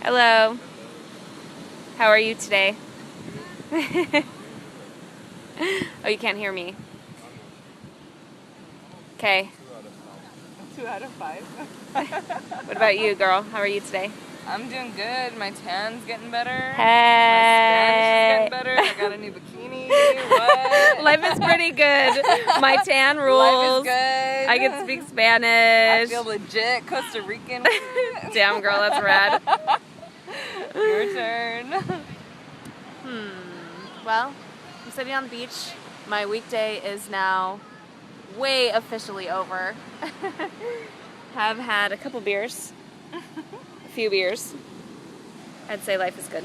Hello. How are you today? Oh, you can't hear me. Okay. 2 out of 5. What about you, girl? How are you today? I'm doing good. My tan's getting better. Hey. My Spanish is getting better. I got a new bikini. What? Life is pretty good. My tan rules. Life is good. I can speak Spanish. I feel legit Costa Rican. Damn, girl, that's rad. Your turn. Well, I'm sitting on the beach. My weekday is now way officially over. Have had a couple beers. A few beers. I'd say life is good.